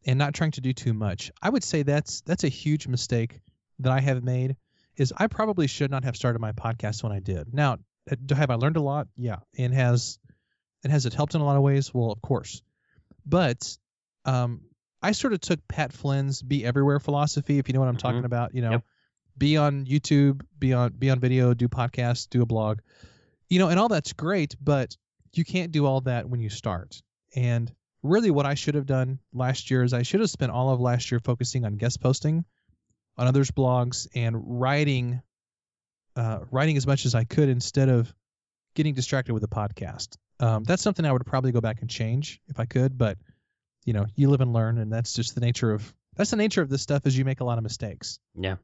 and not trying to do too much. I would say that's a huge mistake that I have made, is I probably should not have started my podcast when I did. Now, have I learned a lot? Yeah. And has it helped in a lot of ways? Well, of course. But I sort of took Pat Flynn's be everywhere philosophy, if you know what I'm talking about, Yep. Be on YouTube, be on video, do podcasts, do a blog, and all that's great, but you can't do all that when you start. And really what I should have done last year is I should have spent all of last year focusing on guest posting on others' blogs and writing as much as I could instead of getting distracted with the podcast. That's something I would probably go back and change if I could, but you live and learn, and that's just the nature of this stuff, is you make a lot of mistakes. Yeah.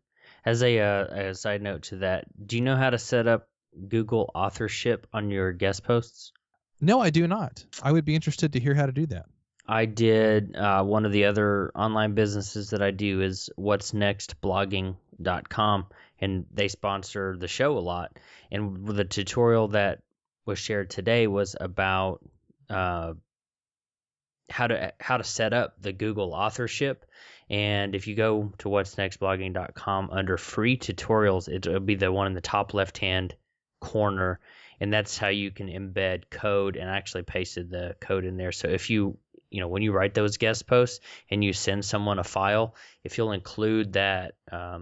As a side note to that, do you know how to set up Google Authorship on your guest posts? No, I do not. I would be interested to hear how to do that. I did. One of the other online businesses that I do is what'snextblogging.com, and they sponsor the show a lot. And the tutorial that was shared today was about how to set up the Google Authorship. And if you go to what'snextblogging.com under free tutorials, it'll be the one in the top left-hand corner, and that's how you can embed code. And I actually pasted the code in there. So if you when you write those guest posts and you send someone a file, if you'll include that, I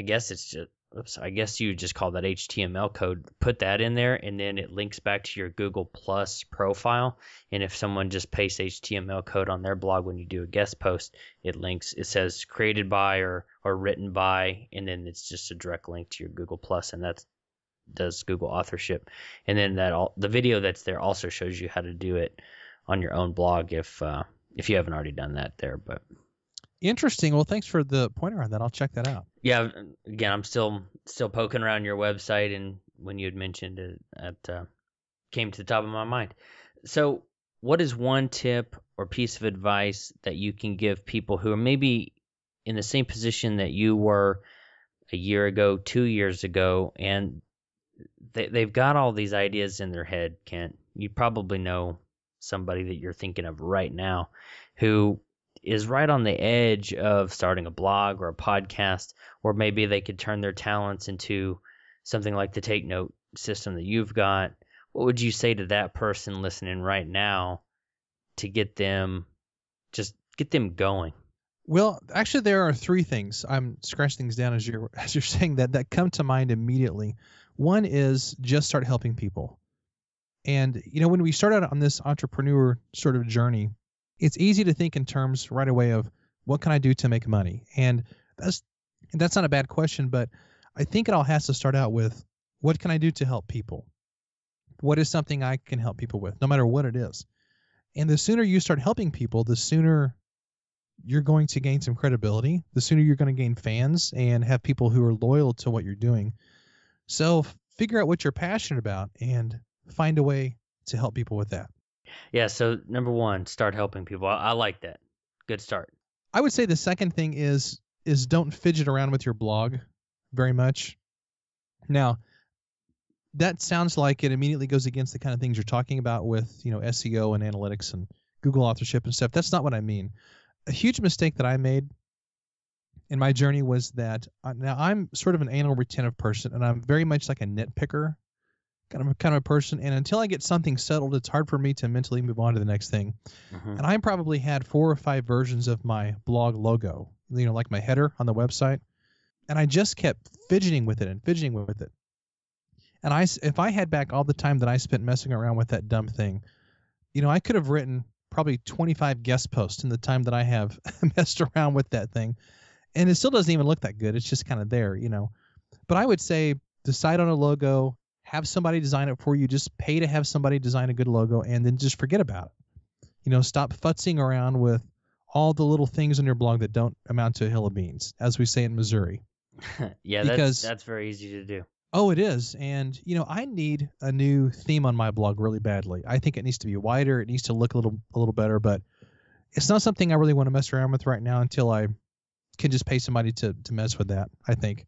guess you just call that HTML code, put that in there, and then it links back to your Google Plus profile. And if someone just pastes HTML code on their blog when you do a guest post, it says created by or written by, and then it's just a direct link to your Google Plus, and that does Google Authorship. And then the video that's there also shows you how to do it on your own blog if you haven't already done that there. But interesting. Well, thanks for the pointer on that. I'll check that out. Yeah, again, I'm still poking around your website, and when you had mentioned it, came to the top of my mind. So what is one tip or piece of advice that you can give people who are maybe in the same position that you were a year ago, 2 years ago, and they've got all these ideas in their head, Kent? You probably know somebody that you're thinking of right now who is right on the edge of starting a blog or a podcast, or maybe they could turn their talents into something like the Take Note system that you've got. What would you say to that person listening right now to get them going? Well, actually, there are three things. I'm scratching things down as you're saying that come to mind immediately. One is just start helping people. And when we start out on this entrepreneur sort of journey, it's easy to think in terms right away of what can I do to make money? And that's not a bad question, but I think it all has to start out with what can I do to help people? What is something I can help people with, no matter what it is? And the sooner you start helping people, the sooner you're going to gain some credibility, the sooner you're going to gain fans and have people who are loyal to what you're doing. So figure out what you're passionate about and find a way to help people with that. Yeah, so number one, start helping people. I like that. Good start. I would say the second thing is don't fidget around with your blog very much. Now, that sounds like it immediately goes against the kind of things you're talking about with, SEO and analytics and Google authorship and stuff. That's not what I mean. A huge mistake that I made in my journey was that now I'm sort of an anal retentive person, and I'm very much like a nitpicker kind of a person. And until I get something settled, it's hard for me to mentally move on to the next thing. And I probably had 4 or 5 versions of my blog logo, like my header on the website. And I just kept fidgeting with it. And if I had back all the time that I spent messing around with that dumb thing, I could have written probably 25 guest posts in the time that I have messed around with that thing. And it still doesn't even look that good. It's just kind of there, But I would say decide on a logo, have somebody design it for you. Just pay to have somebody design a good logo, and then just forget about it. Stop futzing around with all the little things on your blog that don't amount to a hill of beans, as we say in Missouri. Yeah, that's very easy to do. Oh, it is. And, I need a new theme on my blog really badly. I think it needs to be wider. It needs to look a little better, but it's not something I really want to mess around with right now until I can just pay somebody to mess with that, I think.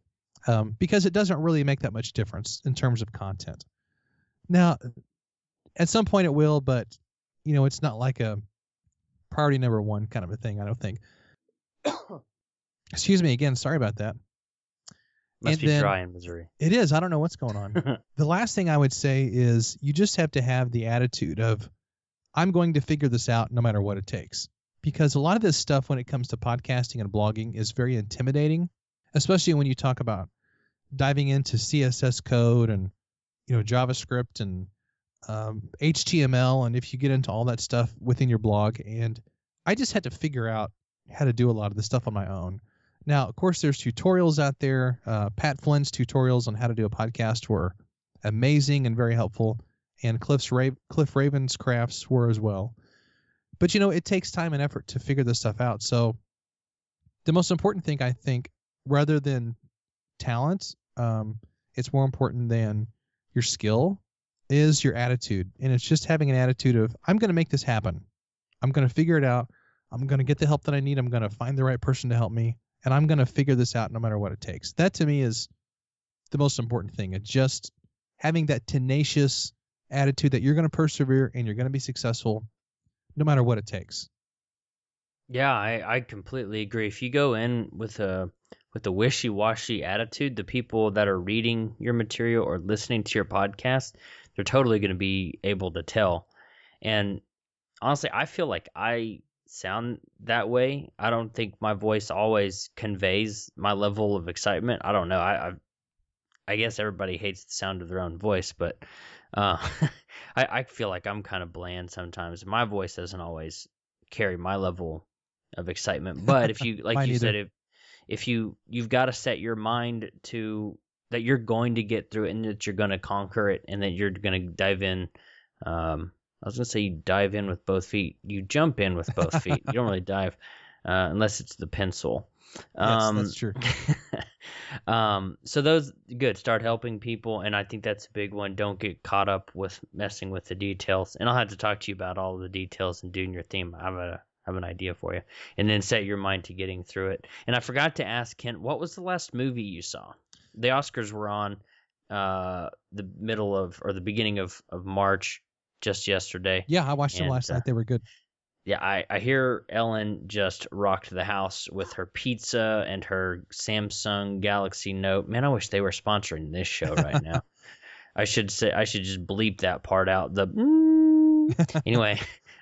Because it doesn't really make that much difference in terms of content. Now, at some point it will, but, it's not like a priority number 1 kind of a thing, I don't think. Excuse me again. Sorry about that. Must be dry in Missouri. It is. I don't know what's going on. The last thing I would say is you just have to have the attitude of, I'm going to figure this out no matter what it takes. Because a lot of this stuff when it comes to podcasting and blogging is very intimidating, especially when you talk about diving into CSS code and, JavaScript and HTML. And if you get into all that stuff within your blog, and I just had to figure out how to do a lot of this stuff on my own. Now, of course, there's tutorials out there. Pat Flynn's tutorials on how to do a podcast were amazing and very helpful, and Cliff Ravenscraft's were as well. But, it takes time and effort to figure this stuff out. So the most important thing, I think, rather than talent, it's more important than your skill, is your attitude. And it's just having an attitude of, I'm going to make this happen. I'm going to figure it out. I'm going to get the help that I need. I'm going to find the right person to help me. And I'm going to figure this out no matter what it takes. That to me is the most important thing. It's just having that tenacious attitude that you're going to persevere and you're going to be successful no matter what it takes. Yeah, I completely agree. If you go in with a wishy-washy attitude, the people that are reading your material or listening to your podcast, they're totally going to be able to tell. And honestly, I feel like I sound that way. I don't think my voice always conveys my level of excitement. I don't know. I guess everybody hates the sound of their own voice, but I feel like I'm kind of bland sometimes. My voice doesn't always carry my level of excitement. But if you, like you said, if you've got to set your mind to that you're going to get through it and that you're going to conquer it and that you're going to dive in. I was going to say you dive in with both feet. You jump in with both feet. You don't really dive unless it's the pencil. Yes, that's true. So those, good. Start helping people, and I think that's a big one. Don't get caught up with messing with the details. And I'll have to talk to you about all of the details and doing your theme. I have an idea for you. And then set your mind to getting through it. And I forgot to ask Kent, what was the last movie you saw? The Oscars were on the middle of, or the beginning of March, just yesterday. Yeah, I watched them last night. They were good. Yeah, I hear Ellen just rocked the house with her pizza and her Samsung Galaxy Note. Man, I wish they were sponsoring this show right now. I should just bleep that part out. Anyway,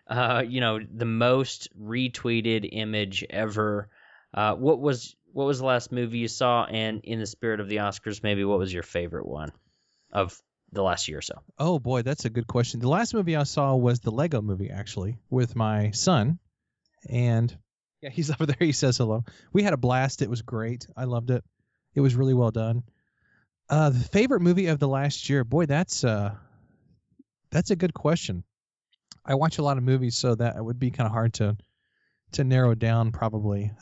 the most retweeted image ever. What was the last movie you saw? And in the spirit of the Oscars, maybe what was your favorite one of the last year or so? Oh boy, that's a good question. The last movie I saw was the Lego movie, actually, with my son. And yeah, he's over there. He says hello. We had a blast. It was great. I loved it. It was really well done. The favorite movie of the last year, boy, that's That's a good question. I watch a lot of movies, so that it would be kind of hard to narrow down probably.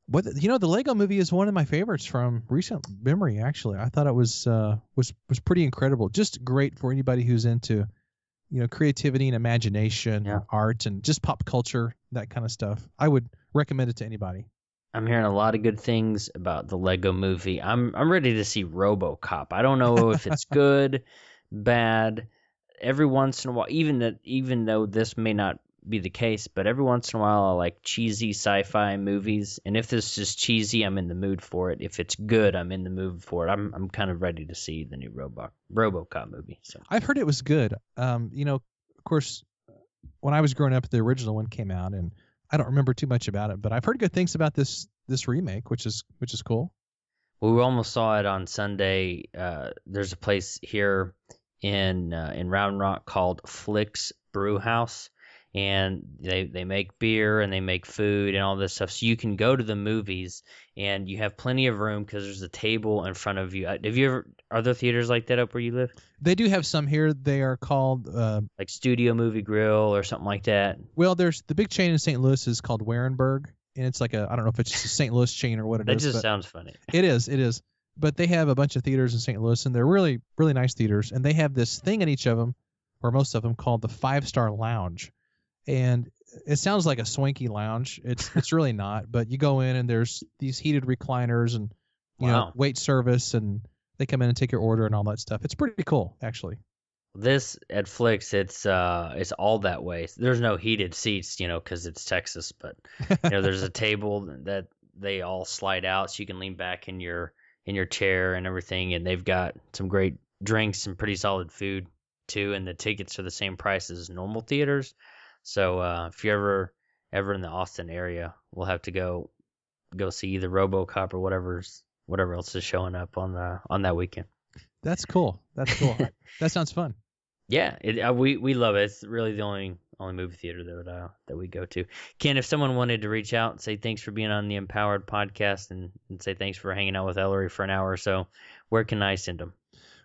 The Lego Movie is one of my favorites from recent memory. Actually, I thought it was pretty incredible. Just great for anybody who's into, creativity and imagination, art, and just pop culture, that kind of stuff. I would recommend it to anybody. I'm hearing a lot of good things about the Lego Movie. I'm ready to see RoboCop. I don't know if it's good, bad. Every once in a while, even though this may not be the case, but every once in a while I like cheesy sci-fi movies, and if this is cheesy, I'm in the mood for it. If it's good, I'm in the mood for it. I'm kind of ready to see the new RoboCop movie. So I've heard it was good. Of course, when I was growing up, the original one came out, and I don't remember too much about it, but I've heard good things about this remake, which is cool. Well, we almost saw it on Sunday. There's a place here in Round Rock called Flick's Brew House, and they make beer and they make food and all this stuff. So you can go to the movies and you have plenty of room because there's a table in front of you. Are there theaters like that up where you live? They do have some here. They are called like Studio Movie Grill or something like that. Well, there's the big chain in St. Louis is called Warenberg, and it's like I don't know if it's just a St. Louis chain or what it is. That just sounds funny. It is. But they have a bunch of theaters in St. Louis, and they're really, really nice theaters. And they have this thing in each of them, or most of them, called the 5-Star Lounge. And it sounds like a swanky lounge. It's really not. But you go in, and there's these heated recliners and wait service, and they come in and take your order and all that stuff. It's pretty cool, actually. This at Flicks, it's all that way. There's no heated seats, because it's Texas. But there's a table that they all slide out, so you can lean back in your chair and everything, and they've got some great drinks and pretty solid food too, and the tickets are the same price as normal theaters. So if you're ever in the Austin area, we'll have to go see either RoboCop or whatever else is showing up on that weekend. That's cool. That sounds fun. Yeah, we love it. It's really the only movie theater that we go to. Ken, if someone wanted to reach out and say thanks for being on the Empowered podcast and say thanks for hanging out with Ellery for an hour or so, where can I send them?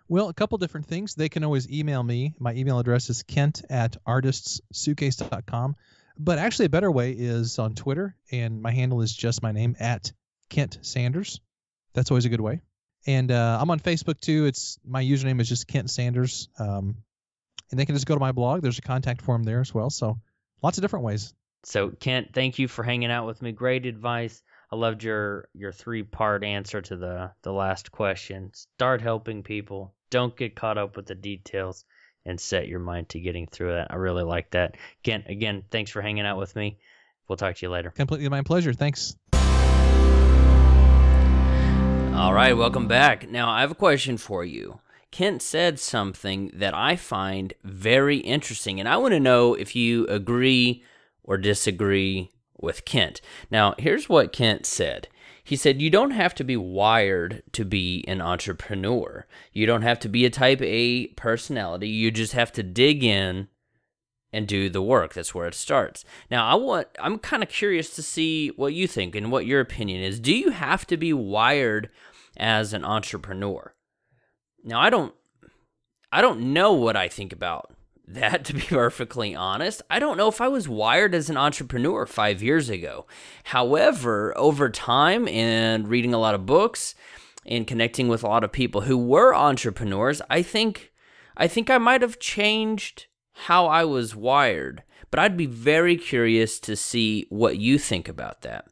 Well, a couple different things. They can always email me. My email address is kent@artistssuitcase.com. But actually a better way is on Twitter, and my handle is just my name, @KentSanders. That's always a good way. And I'm on Facebook too. My username is just Kent Sanders. And they can just go to my blog. There's a contact form there as well. So lots of different ways. So Kent, thank you for hanging out with me. Great advice. I loved your 3-part answer to the last question. Start helping people. Don't get caught up with the details and set your mind to getting through that. I really like that. Kent, again, thanks for hanging out with me. We'll talk to you later. Completely my pleasure. Thanks. All right, welcome back. Now, I have a question for you. Kent said something that I find very interesting, and I want to know if you agree or disagree with Kent. Now, here's what Kent said. He said, you don't have to be wired to be an entrepreneur. You don't have to be a type A personality. You just have to dig in and do the work. That's where it starts. Now, I'm kind of curious to see what you think and what your opinion is. Do you have to be wired as an entrepreneur? Now, I don't know what I think about that, to be perfectly honest. I don't know if I was wired as an entrepreneur 5 years ago. However, over time and reading a lot of books and connecting with a lot of people who were entrepreneurs, I think I might have changed how I was wired. But I'd be very curious to see what you think about that.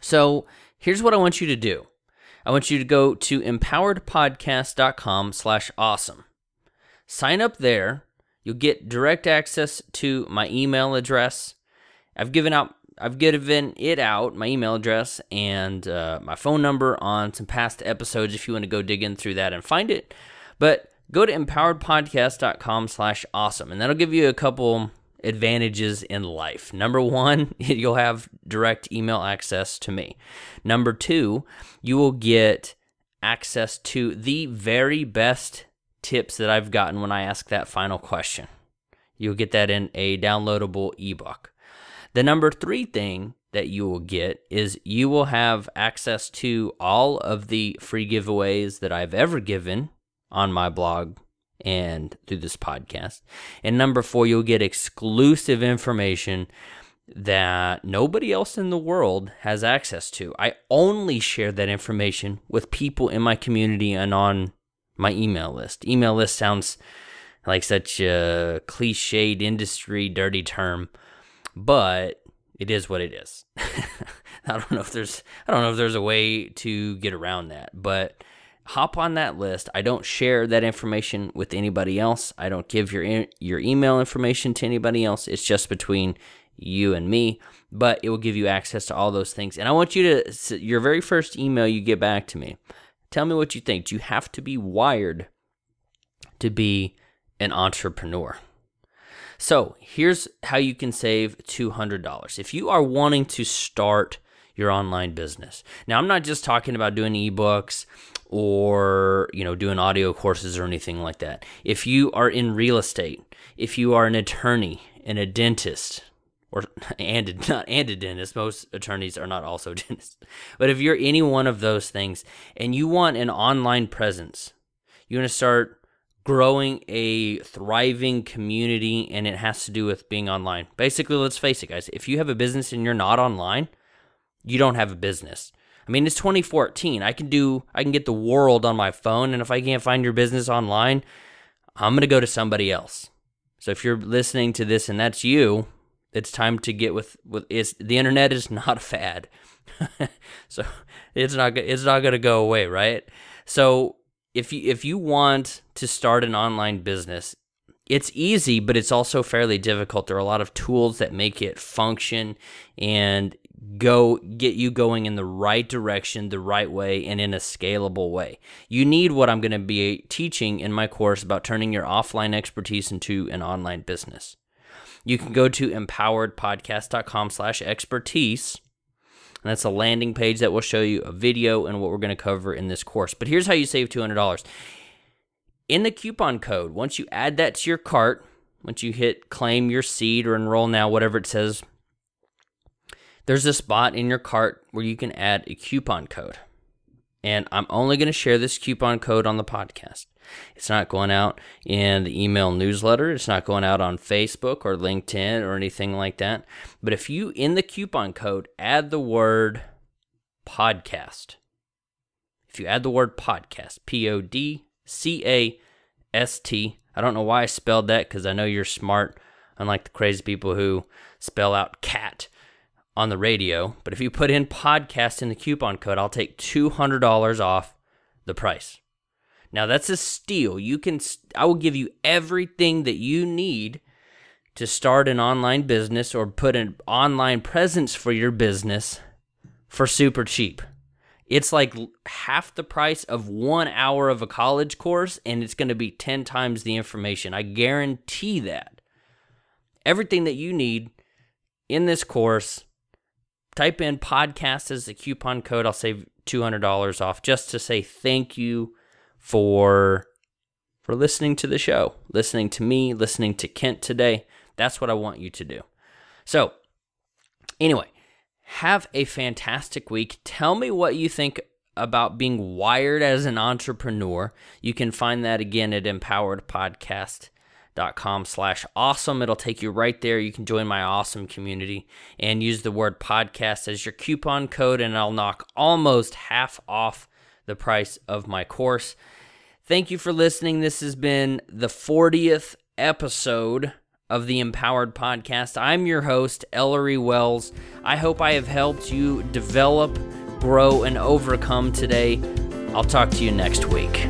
So here's what I want you to do. I want you to go to empoweredpodcast.com/awesome. Sign up there. You'll get direct access to my email address. I've given it out, my email address, and my phone number on some past episodes if you want to go dig in through that and find it. But go to empoweredpodcast.com/awesome, and that'll give you a couple advantages in life. Number one, you'll have direct email access to me. Number two, you will get access to the very best tips that I've gotten when I ask that final question. You'll get that in a downloadable ebook. The number three thing that you will get is you will have access to all of the free giveaways that I've ever given on my blog and through this podcast. And number 4, you'll get exclusive information that nobody else in the world has access to. I only share that information with people in my community and on my email list. Email list sounds like such a cliched industry dirty term, but it is what it is. I don't know if there's a way to get around that, but hop on that list. I don't share that information with anybody else. I don't give your email information to anybody else. It's just between you and me, but it will give you access to all those things. And I want you to, your very first email you get back to me, tell me what you think. Do you have to be wired to be an entrepreneur? So here's how you can save $200 if you are wanting to start your online business. Now, I'm not just talking about doing ebooks or, doing audio courses or anything like that. If you are in real estate, if you are an attorney and a dentist, and a dentist, most attorneys are not also dentists, but if you're any one of those things and you want an online presence, you want to start growing a thriving community, and it has to do with being online. Basically, let's face it, guys, if you have a business and you're not online, you don't have a business. I mean, it's 2014. I can get the world on my phone, and if I can't find your business online, I'm going to go to somebody else. So if you're listening to this and that's you, it's time to get with the internet is not a fad. So it's not going to go away, right? So if you want to start an online business, it's easy, but it's also fairly difficult. There are a lot of tools that make it function and get you going in the right direction, the right way, and in a scalable way. You need what I'm going to be teaching in my course about turning your offline expertise into an online business. You can go to empoweredpodcast.com/expertise. And that's a landing page that will show you a video and what we're going to cover in this course. But here's how you save $200. In the coupon code, once you add that to your cart, once you hit claim your seed or enroll now, whatever it says, there's a spot in your cart where you can add a coupon code. And I'm only going to share this coupon code on the podcast. It's not going out in the email newsletter. It's not going out on Facebook or LinkedIn or anything like that. But if you, in the coupon code, add the word podcast. If you add the word podcast, PODCAST. I don't know why I spelled that, because I know you're smart, unlike the crazy people who spell out cat on the radio. But if you put in podcast in the coupon code, I'll take $200 off the price. Now, that's a steal. I will give you everything that you need to start an online business or put an online presence for your business for super cheap. It's like half the price of 1 hour of a college course, and it's going to be 10 times the information. I guarantee that. Everything that you need in this course, type in podcast as the coupon code. I'll save $200 off just to say thank you for listening to the show, listening to me, listening to Kent today. That's what I want you to do. So, anyway, have a fantastic week. Tell me what you think about being wired as an entrepreneur. You can find that again at empoweredpodcast.com/awesome. It'll take you right there. You can join my awesome community and use the word podcast as your coupon code, and I'll knock almost half off the price of my course. Thank you for listening. This has been the 40th episode of the Empowered Podcast. I'm your host, Ellery Wells. I hope I have helped you develop, grow, and overcome today. I'll talk to you next week.